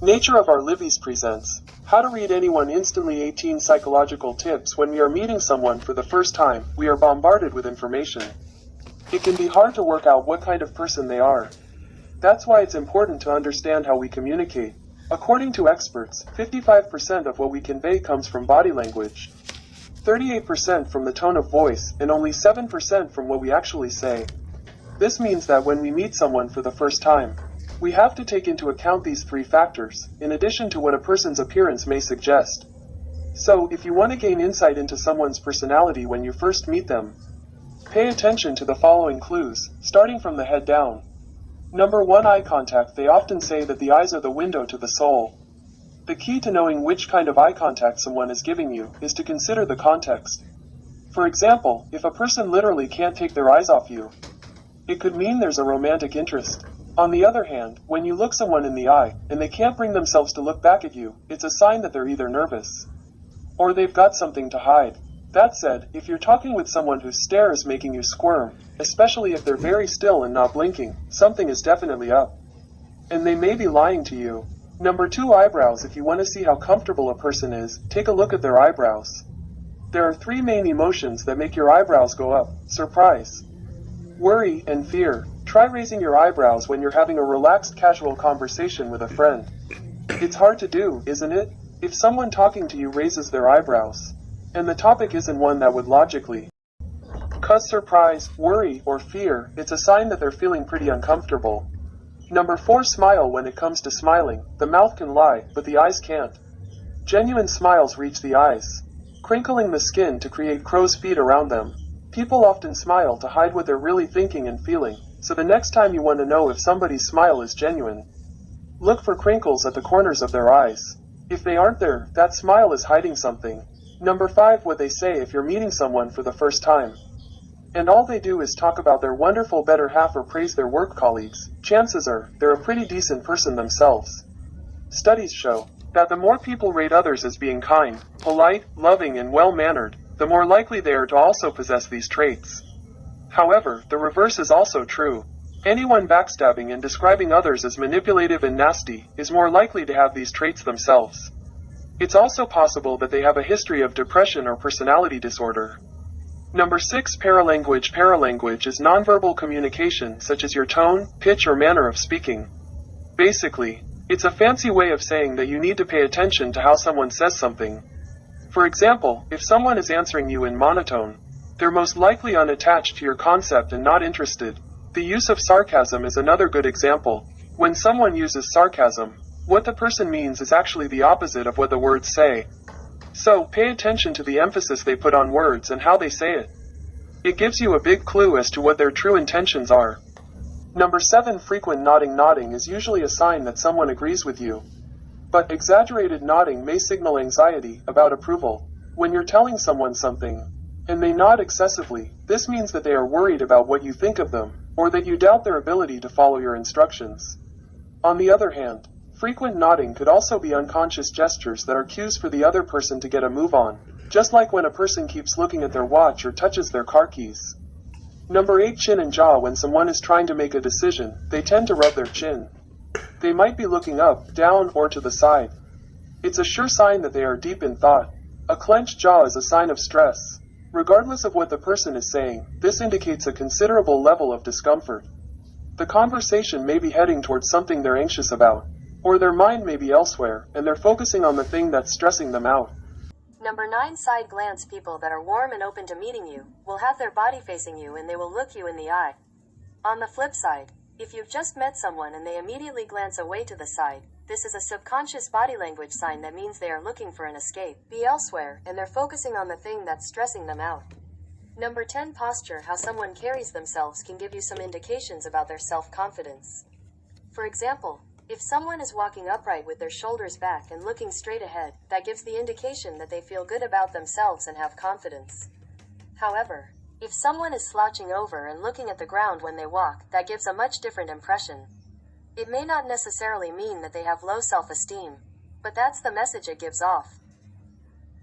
Nature of Our Lives presents How to Read Anyone Instantly 18 Psychological Tips. When we are meeting someone for the first time, we are bombarded with information. It can be hard to work out what kind of person they are. That's why it's important to understand how we communicate. According to experts, 55% of what we convey comes from body language, 38% from the tone of voice, and only 7% from what we actually say. This means that when we meet someone for the first time, we have to take into account these three factors, in addition to what a person's appearance may suggest. So, if you want to gain insight into someone's personality when you first meet them, pay attention to the following clues, starting from the head down. Number 1, eye contact. They often say that the eyes are the window to the soul. The key to knowing which kind of eye contact someone is giving you is to consider the context. For example, if a person literally can't take their eyes off you, it could mean there's a romantic interest. On the other hand, when you look someone in the eye, and they can't bring themselves to look back at you, it's a sign that they're either nervous, or they've got something to hide. That said, if you're talking with someone whose stare is making you squirm, especially if they're very still and not blinking, something is definitely up. And they may be lying to you. Number 2, eyebrows. If you want to see how comfortable a person is, take a look at their eyebrows. There are 3 main emotions that make your eyebrows go up: surprise, worry, and fear. Try raising your eyebrows when you're having a relaxed, casual conversation with a friend. It's hard to do, isn't it? If someone talking to you raises their eyebrows, and the topic isn't one that would logically cause surprise, worry, or fear, it's a sign that they're feeling pretty uncomfortable. Number 4, smile. When it comes to smiling, the mouth can lie, but the eyes can't. Genuine smiles reach the eyes, crinkling the skin to create crow's feet around them. People often smile to hide what they're really thinking and feeling, so the next time you want to know if somebody's smile is genuine, look for crinkles at the corners of their eyes. If they aren't there, that smile is hiding something. Number 5, what they say. If you're meeting someone for the first time, and all they do is talk about their wonderful better half or praise their work colleagues, chances are they're a pretty decent person themselves. Studies show that the more people rate others as being kind, polite, loving, and well-mannered, the more likely they are to also possess these traits. However, the reverse is also true. Anyone backstabbing and describing others as manipulative and nasty is more likely to have these traits themselves. It's also possible that they have a history of depression or personality disorder. Number 6, paralanguage. Paralanguage is nonverbal communication, such as your tone, pitch, or manner of speaking. Basically, it's a fancy way of saying that you need to pay attention to how someone says something. For example, if someone is answering you in monotone, they're most likely unattached to your concept and not interested. The use of sarcasm is another good example. When someone uses sarcasm, what the person means is actually the opposite of what the words say. So, pay attention to the emphasis they put on words and how they say it. It gives you a big clue as to what their true intentions are. Number 7, frequent nodding. Nodding is usually a sign that someone agrees with you, but exaggerated nodding may signal anxiety about approval. When you're telling someone something, and they nod excessively, this means that they are worried about what you think of them, or that you doubt their ability to follow your instructions. On the other hand, frequent nodding could also be unconscious gestures that are cues for the other person to get a move on, just like when a person keeps looking at their watch or touches their car keys. Number 8, chin and jaw. When someone is trying to make a decision, they tend to rub their chin. They might be looking up, down, or to the side. It's a sure sign that they are deep in thought. A clenched jaw is a sign of stress. Regardless of what the person is saying, this indicates a considerable level of discomfort. The conversation may be heading towards something they're anxious about, or their mind may be elsewhere, and they're focusing on the thing that's stressing them out. Number 9, side glance. People that are warm and open to meeting you will have their body facing you and they will look you in the eye. On the flip side, if you've just met someone and they immediately glance away to the side, this is a subconscious body language sign that means they are looking for an escape, be elsewhere, and they're focusing on the thing that's stressing them out. Number 10, posture. How someone carries themselves can give you some indications about their self-confidence. For example, if someone is walking upright with their shoulders back and looking straight ahead, that gives the indication that they feel good about themselves and have confidence. However, if someone is slouching over and looking at the ground when they walk, that gives a much different impression. It may not necessarily mean that they have low self-esteem, but that's the message it gives off.